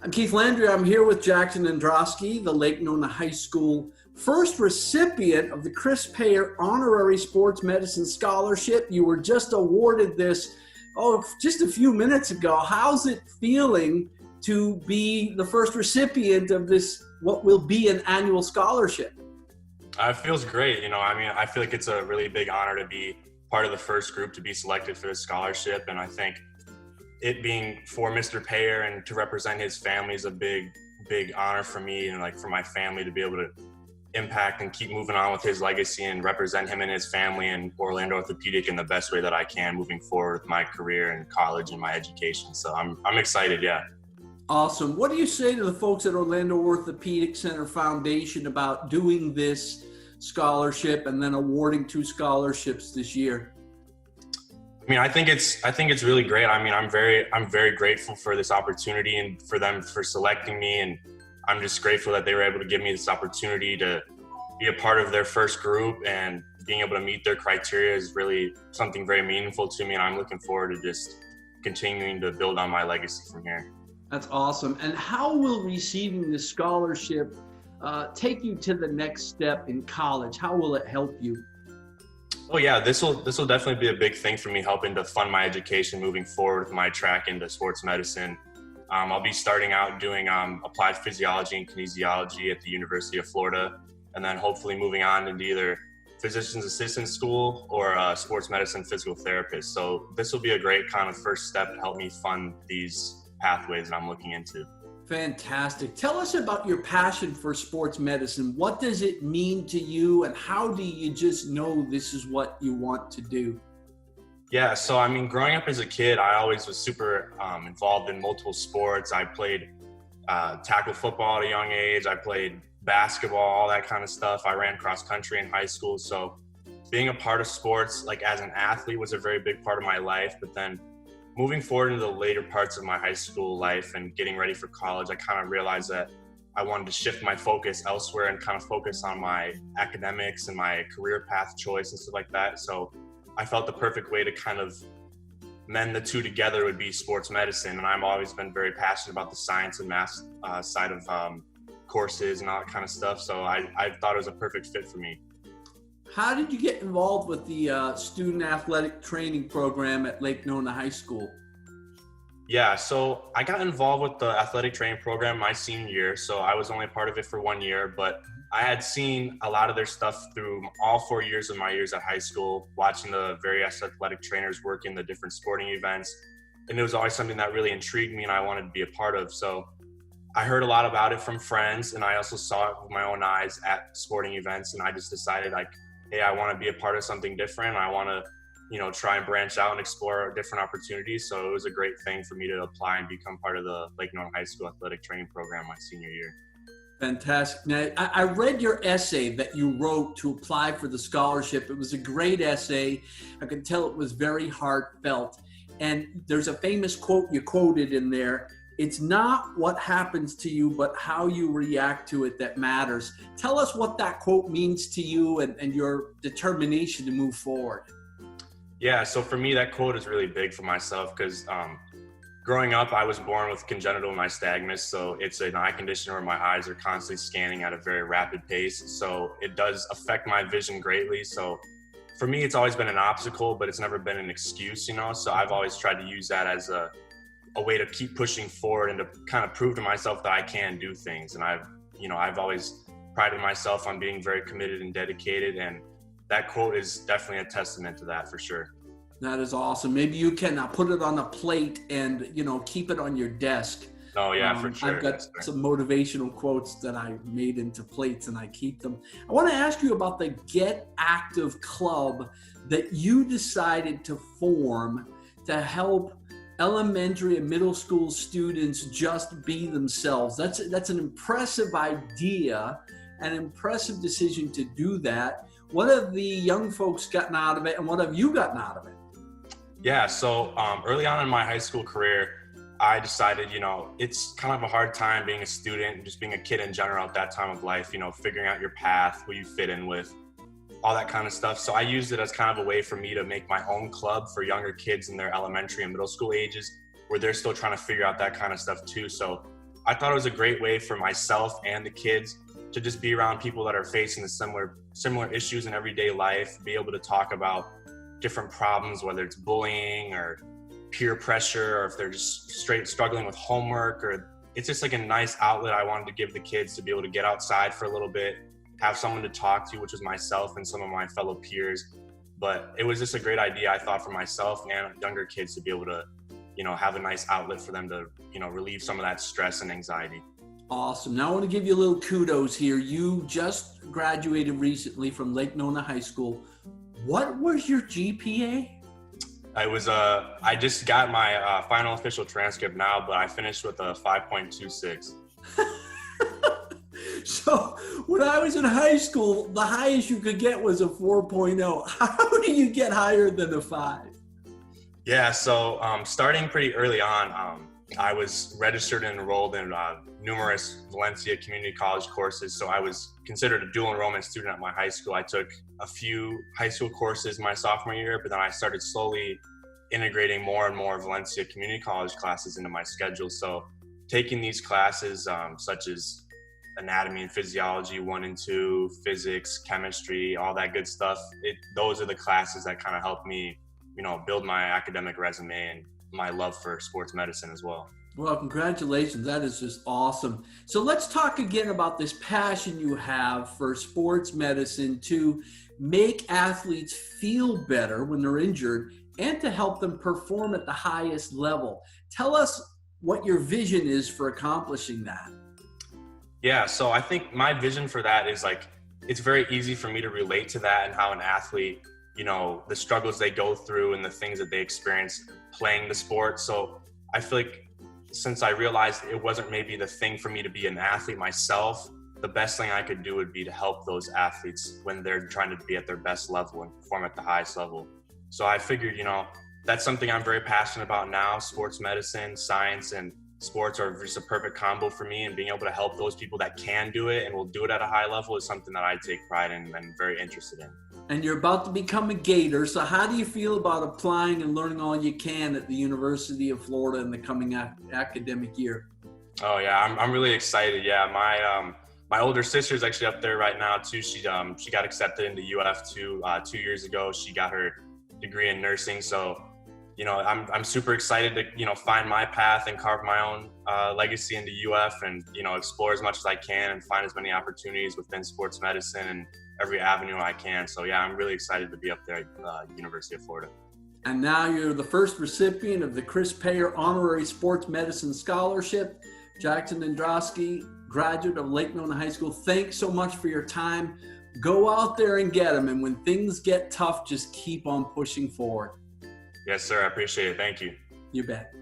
I'm Keith Landry. I'm here with Jackson Andraski, the Lake Nona High School first recipient of the Chris Payer Honorary Sports Medicine Scholarship. You were just awarded this, just a few minutes ago. How's it feeling to be the first recipient of this, what will be an annual scholarship? It feels great. I feel like it's a really big honor to be part of the first group to be selected for this scholarship. And I think it being for Mr. Payer and to represent his family is a big honor for me and like for my family to be able to impact and keep moving on with his legacy and represent him and his family and Orlando Orthopedic in the best way that I can moving forward with my career and college and my education. So I'm excited, yeah. Awesome. What do you say to the folks at Orlando Orthopedic Center Foundation about doing this scholarship and then awarding 2 scholarships this year? I think it's really great. I'm very grateful for this opportunity and for them for selecting me, and I'm just grateful that they were able to give me this opportunity to be a part of their first group, and being able to meet their criteria is really something very meaningful to me, and I'm looking forward to just continuing to build on my legacy from here. That's awesome. And how will receiving this scholarship take you to the next step in college? How will it help you? Oh yeah, this will definitely be a big thing for me, helping to fund my education moving forward with my track into sports medicine. I'll be starting out doing applied physiology and kinesiology at the University of Florida, and then hopefully moving on into either physician's assistant school or sports medicine physical therapist. So this will be a great kind of first step to help me fund these pathways that I'm looking into. Fantastic. Tell us about your passion for sports medicine. What does it mean to you, and how do you just know this is what you want to do? Yeah, so growing up as a kid, I always was super involved in multiple sports. I played tackle football at a young age. I played basketball, all that kind of stuff. I ran cross country in high school. So being a part of sports, like as an athlete, was a very big part of my life. But then moving forward into the later parts of my high school life and getting ready for college, I kind of realized that I wanted to shift my focus elsewhere and kind of focus on my academics and my career path choice and stuff like that. So I felt the perfect way to kind of mend the two together would be sports medicine. And I've always been very passionate about the science and math side of courses and all that kind of stuff. So I thought it was a perfect fit for me. How did you get involved with the student athletic training program at Lake Nona High School? Yeah, so I got involved with the athletic training program my senior year. So I was only a part of it for 1 year, but I had seen a lot of their stuff through all 4 years of my years at high school, watching the various athletic trainers work in the different sporting events. And it was always something that really intrigued me and I wanted to be a part of. So I heard a lot about it from friends, and I also saw it with my own eyes at sporting events. And I just decided, hey, I want to be a part of something different. I want to, try and branch out and explore different opportunities. So it was a great thing for me to apply and become part of the Lake Nona High School athletic training program my senior year. Fantastic. Now, I read your essay that you wrote to apply for the scholarship. It was a great essay. I could tell it was very heartfelt. And there's a famous quote you quoted in there. It's not what happens to you, but how you react to it that matters. Tell us what that quote means to you and your determination to move forward. Yeah, so for me, that quote is really big for myself because growing up, I was born with congenital nystagmus. So it's an eye condition where my eyes are constantly scanning at a very rapid pace. So it does affect my vision greatly. So for me, it's always been an obstacle, but it's never been an excuse, So I've always tried to use that as a way to keep pushing forward and to kind of prove to myself that I can do things. And I've always prided myself on being very committed and dedicated. And that quote is definitely a testament to that for sure. That is awesome. Maybe you can put it on a plate and, keep it on your desk. Oh yeah, for sure. I've got some motivational quotes that I made into plates and I keep them. I want to ask you about the Get Active Club that you decided to form to help elementary and middle school students just be themselves. That's an impressive idea, an impressive decision to do that. What have the young folks gotten out of it, and what have you gotten out of it? Yeah, so early on in my high school career, I decided, it's kind of a hard time being a student and just being a kid in general at that time of life, figuring out your path, who you fit in with, all that kind of stuff. So I used it as kind of a way for me to make my own club for younger kids in their elementary and middle school ages, where they're still trying to figure out that kind of stuff too. So I thought it was a great way for myself and the kids to just be around people that are facing the similar issues in everyday life, be able to talk about different problems, whether it's bullying or peer pressure, or if they're just straight struggling with homework, or it's just like a nice outlet I wanted to give the kids to be able to get outside for a little bit, have someone to talk to, which was myself and some of my fellow peers. But it was just a great idea, I thought, for myself and younger kids to be able to, have a nice outlet for them to, relieve some of that stress and anxiety. Awesome. Now I want to give you a little kudos here. You just graduated recently from Lake Nona High School. What was your GPA? I just got my final official transcript now, but I finished with a 5.26. So when I was in high school, the highest you could get was a 4.0. How do you get higher than a 5? Yeah, so starting pretty early on, I was registered and enrolled in numerous Valencia community college courses. So I was considered a dual enrollment student at my high school. I took a few high school courses my sophomore year, but then I started slowly integrating more and more Valencia community college classes into my schedule. So taking these classes such as anatomy and physiology 1 and 2, physics, chemistry, all that good stuff, those are the classes that kind of helped me, build my academic resume and my love for sports medicine as well. Well, congratulations. That is just awesome. So let's talk again about this passion you have for sports medicine to make athletes feel better when they're injured and to help them perform at the highest level. Tell us what your vision is for accomplishing that. Yeah, so I think my vision for that is it's very easy for me to relate to that and how an athlete, the struggles they go through and the things that they experience playing the sport. So I feel like since I realized it wasn't maybe the thing for me to be an athlete myself, the best thing I could do would be to help those athletes when they're trying to be at their best level and perform at the highest level. So I figured, that's something I'm very passionate about now. Sports medicine, science, and sports are just a perfect combo for me, and being able to help those people that can do it and will do it at a high level is something that I take pride in and I'm very interested in. And you're about to become a Gator, so how do you feel about applying and learning all you can at the University of Florida in the coming academic year? Oh yeah, I'm really excited. Yeah, my older sister's actually up there right now too. She got accepted into UF 2 years ago. She got her degree in nursing, so I'm super excited to find my path and carve my own legacy into UF and explore as much as I can and find as many opportunities within sports medicine and every avenue I can. So yeah, I'm really excited to be up there at University of Florida. And now you're the first recipient of the Chris Payer Honorary Sports Medicine Scholarship. Jackson Andraski, graduate of Lake Nona High School, thanks so much for your time. Go out there and get them. And when things get tough, just keep on pushing forward. Yes, sir. I appreciate it. Thank you. You bet.